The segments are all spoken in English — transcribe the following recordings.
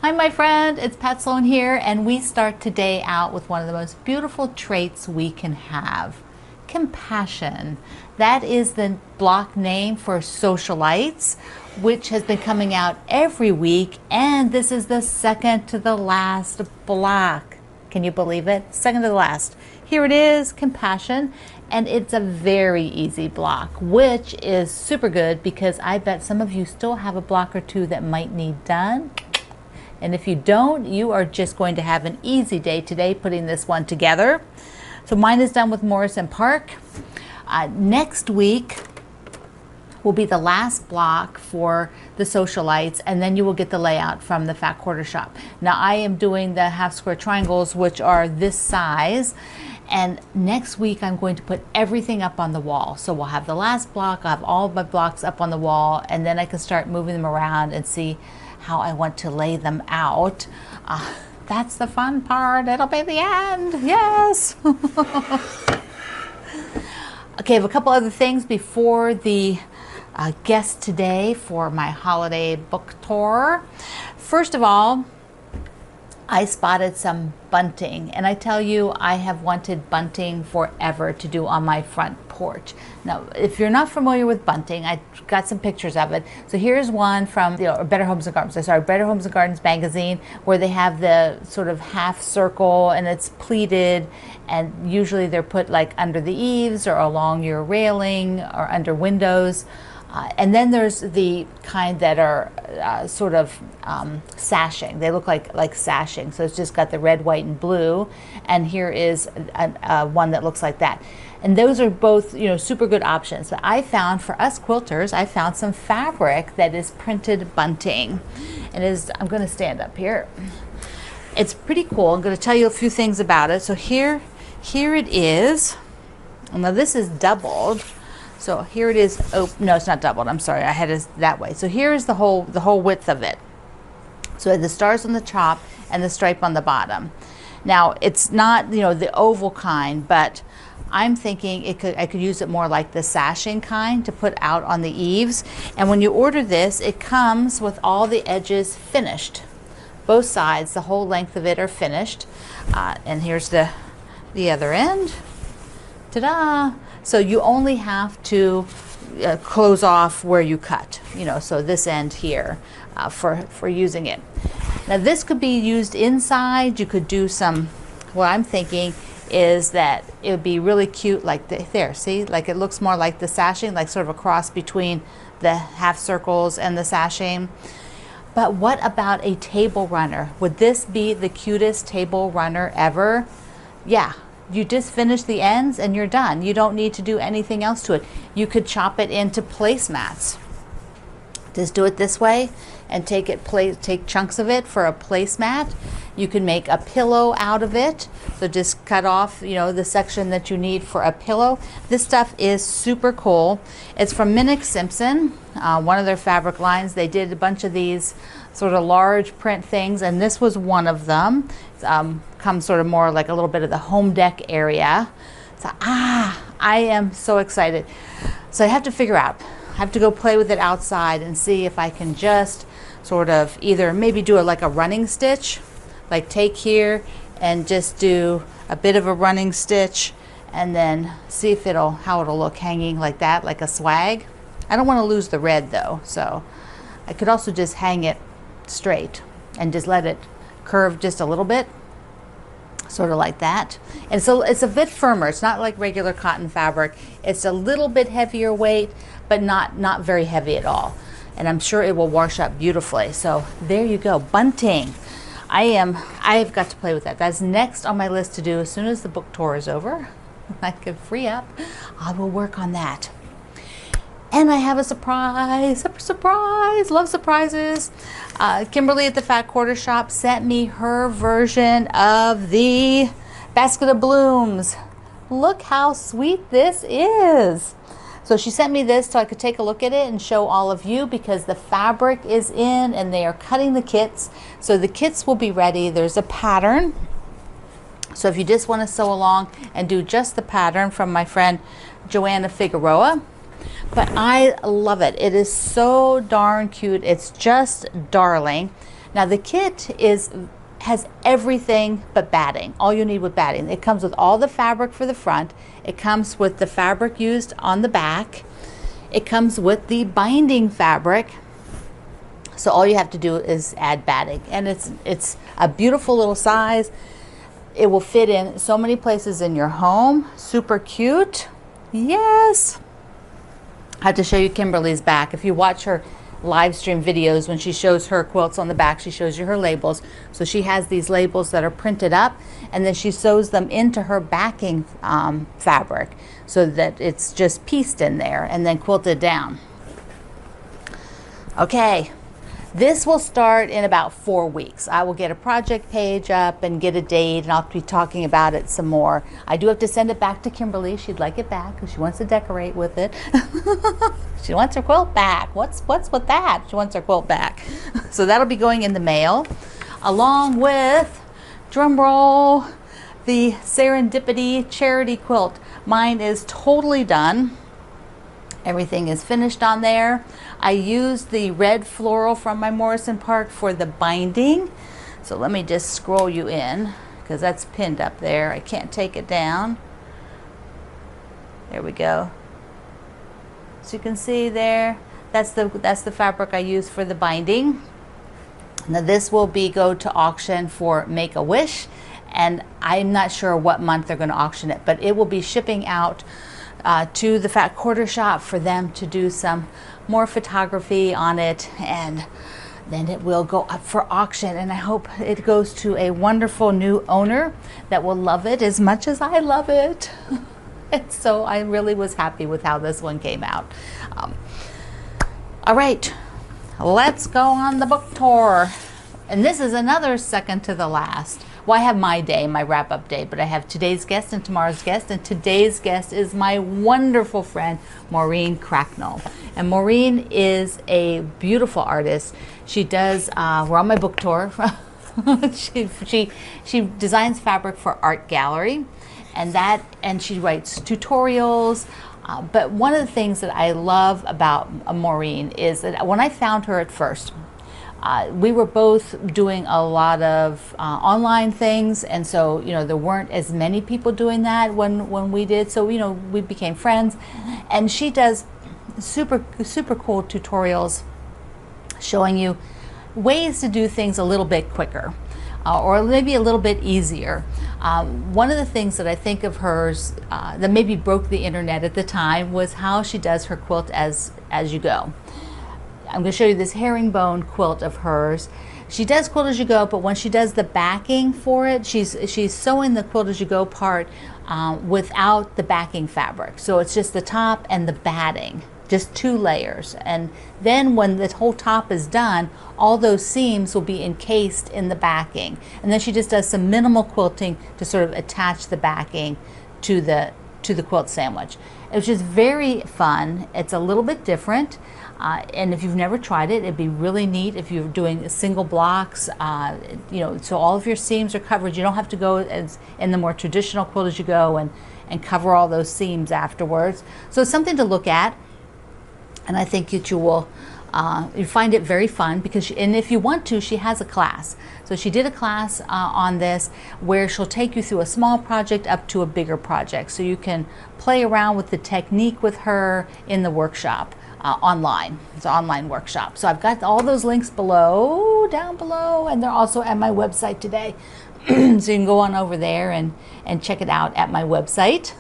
Hi my friend, it's Pat Sloan here, and we start today out with one of the most beautiful traits we can have. Compassion. That is the block name for Sewcialites, which has been coming out every week, and this is the second to the last block. Can you believe it? Second to the last. Here it is, Compassion, and it's a very easy block, which is super good because I bet some of you still have a block or two that might need done. And if you don't, you are just going to have an easy day today putting this one together. So mine is done with Morrison Park. Next week will be the last block for the Sewcialites, and then you will get the layout from the Fat Quarter Shop. Now I am doing the half square triangles, which are this size, and next week I'm going to put everything up on the wall. So we'll have the last block, I'll have all of my blocks up on the wall, and then I can start moving them around and see how I want to lay them out. That's the fun part. It'll be the end. Yes. Okay, I have a couple other things before the guest today for my holiday book tour. First of all, I spotted some bunting, and I tell you, I have wanted bunting forever to do on my front porch. Now, if you're not familiar with bunting, I got some pictures of it. So here's one from Better Homes and Gardens. Better Homes and Gardens magazine, where they have the sort of half circle, and it's pleated, and usually they're put like under the eaves or along your railing or under windows. And then there's the kind that are sort of sashing. They look like sashing. So it's just got the red, white, and blue. And here is one that looks like that. And those are both, super good options. But I found, for us quilters, I found some fabric that is printed bunting. And I'm going to stand up here. It's pretty cool. I'm going to tell you a few things about it. So here it is. Now this is doubled. So here it is. Oh, no, it's not doubled. I'm sorry. I had it that way. So here is the whole width of it. So the stars on the top and the stripe on the bottom. Now it's not, the oval kind, but I'm thinking I could use it more like the sashing kind to put out on the eaves. And when you order this, it comes with all the edges finished. Both sides, the whole length of it are finished. And here's the other end. Ta-da! So you only have to close off where you cut, so this end here for using it. Now this could be used inside. You could do some, what I'm thinking is that it would be really cute like there, see? Like it looks more like the sashing, like sort of a cross between the half circles and the sashing. But what about a table runner? Would this be the cutest table runner ever? Yeah. You just finish the ends and you're done. You don't need to do anything else to it. You could chop it into placemats. Just do it this way and take chunks of it for a placemat. You can make a pillow out of it. So just cut off, the section that you need for a pillow. This stuff is super cool. It's from Minnick Simpson, one of their fabric lines. They did a bunch of these sort of large print things, and this was one of them. Comes sort of more like a little bit of the home deck area. So I am so excited. So I have to figure out, I have to go play with it outside and see if I can just sort of either maybe do like a running stitch, like take here and just do a bit of a running stitch, and then see if how it'll look hanging like that, like a swag. I don't want to lose the red though, so I could also just hang it straight and just let it curve just a little bit, sort of like that. And so it's a bit firmer. It's not like regular cotton fabric. It's a little bit heavier weight, but not very heavy at all. And I'm sure it will wash up beautifully. So there you go, bunting. I've got to play with that. That's next on my list to do. As soon as the book tour is over, I can free up, I will work on that. And I have a surprise, love surprises. Kimberly at the Fat Quarter Shop sent me her version of the basket of blooms. Look how sweet this is. So she sent me this so I could take a look at it and show all of you, because the fabric is in and they are cutting the kits. So the kits will be ready. There's a pattern. So if you just want to sew along and do just the pattern from my friend Joanna Figueroa. But I love it. It is so darn cute. It's just darling. Now the kit has everything but batting. All you need with batting. It comes with all the fabric for the front. It comes with the fabric used on the back. It comes with the binding fabric. So all you have to do is add batting, and it's a beautiful little size. It will fit in so many places in your home. Super cute. Yes. I have to show you Kimberly's back. If you watch her live stream videos, when she shows her quilts on the back, she shows you her labels. So she has these labels that are printed up, and then she sews them into her backing fabric so that it's just pieced in there and then quilted down. Okay, this will start in about 4 weeks. I will get a project page up and get a date, and I'll be talking about it some more. I do have to send it back to Kimberly. She'd like it back because she wants to decorate with it. She wants her quilt back. What's with that? She wants her quilt back. So that'll be going in the mail, along with, drum roll, the Serendipity charity quilt. Mine is totally done. Everything is finished on there. I used the red floral from my Morrison Park for the binding. So let me just scroll you in because that's pinned up there. I can't take it down. There we go. So you can see there, that's the fabric I used for the binding. Now this will go to auction for Make-A-Wish, and I'm not sure what month they're going to auction it, but it will be shipping out to the Fat Quarter Shop for them to do some more photography on it, and then it will go up for auction, and I hope it goes to a wonderful new owner that will love it as much as I love it. And so I really was happy with how this one came out. All right, let's go on the book tour. And this is another second to the last. Well, I have my day, my wrap-up day, but I have today's guest and tomorrow's guest, and today's guest is my wonderful friend, Maureen Cracknell. And Maureen is a beautiful artist. She does, we're on my book tour. she designs fabric for art gallery, and she writes tutorials. But one of the things that I love about Maureen is that when I found her at first, we were both doing a lot of online things, and so there weren't as many people doing that when we did. So we became friends, and she does super cool tutorials showing you ways to do things a little bit quicker, or maybe a little bit easier. One of the things that I think of hers that maybe broke the internet at the time was how she does her quilt as you go. I'm going to show you this herringbone quilt of hers. She does quilt as you go, but when she does the backing for it, she's sewing the quilt as you go part without the backing fabric. So it's just the top and the batting, just 2 layers. And then when the whole top is done, all those seams will be encased in the backing. And then she just does some minimal quilting to sort of attach the backing to the quilt sandwich. It was just very fun. It's a little bit different. And if you've never tried it, it'd be really neat if you're doing single blocks, so all of your seams are covered. You don't have to go as in the more traditional quilt as you go and cover all those seams afterwards. So it's something to look at, and I think that you will you find it very fun because and if you want to, she has a class. So she did a class on this where she'll take you through a small project up to a bigger project, so you can play around with the technique with her in the workshop. Online. It's an online workshop. So I've got all those links down below, and they're also at my website today. So you can go on over there and check it out at my website.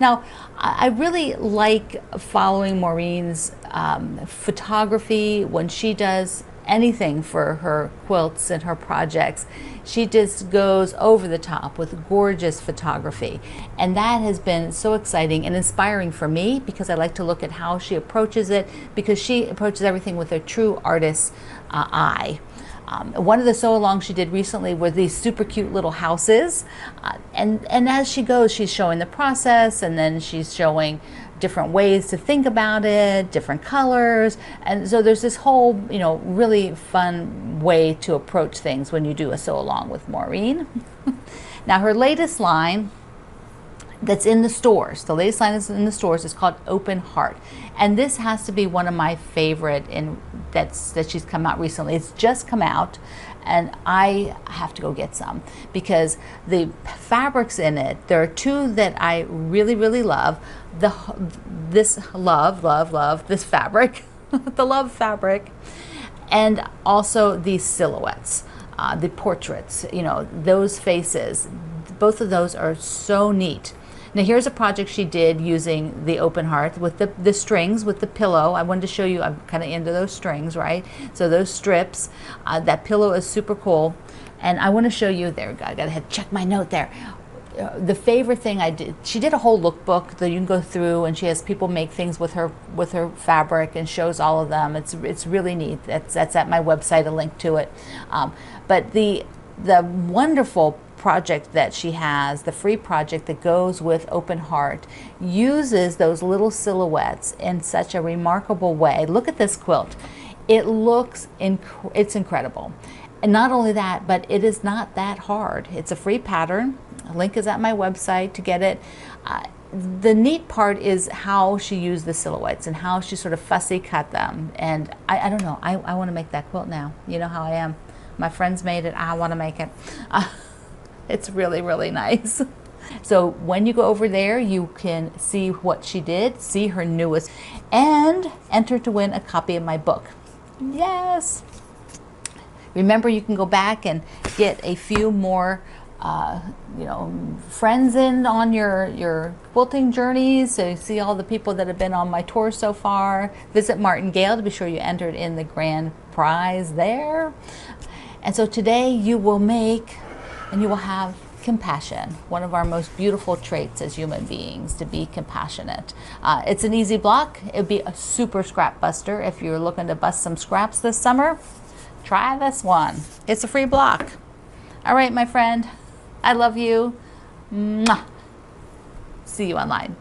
Now, I really like following Maureen's photography when she does anything for her quilts and her projects. She just goes over the top with gorgeous photography, and that has been so exciting and inspiring for me because I like to look at how she approaches it, because she approaches everything with a true artist's eye. One of the sew-alongs she did recently were these super cute little houses, and as she goes, she's showing the process, and then she's showing different ways to think about it, different colors, and so there's this whole, really fun way to approach things when you do a sew-along with Maureen. Now, her latest line that's in the stores. The latest line is in the stores. It's called Open Heart, and this has to be one of my favorite that she's come out recently. It's just come out, and I have to go get some because the fabrics in it. There are two that I really, really love. This fabric, the love fabric, and also these silhouettes, the portraits. You know, those faces. Both of those are so neat. Now here's a project she did using the Open Heart with the strings, with the pillow. I wanted to show you, I'm kind of into those strings, right? So those strips, that pillow is super cool. And I want to show you, there, I gotta check my note there. The favorite thing I did, she did a whole lookbook that you can go through, and she has people make things with her fabric and shows all of them. It's really neat. That's at my website, a link to it. But the wonderful project that she has, the free project that goes with Open Heart, uses those little silhouettes in such a remarkable way. Look at this quilt. It looks, it's incredible. And not only that, but it is not that hard. It's a free pattern. A link is at my website to get it. The neat part is how she used the silhouettes and how she sort of fussy cut them. And I don't know, I want to make that quilt now. You know how I am. My friends made it, I want to make it. It's really, really nice. So when you go over there, you can see what she did, see her newest, and enter to win a copy of my book. Yes! Remember, you can go back and get a few more you know, friends in on your quilting journeys. So you see all the people that have been on my tour so far. Visit Martingale to be sure you entered in the grand prize there. And so today you will make, and you will have compassion, one of our most beautiful traits as human beings, to be compassionate. It's an easy block. It would be a super scrap buster. If you're looking to bust some scraps this summer, try this one. It's a free block. All right, my friend, I love you. Mwah. See you online.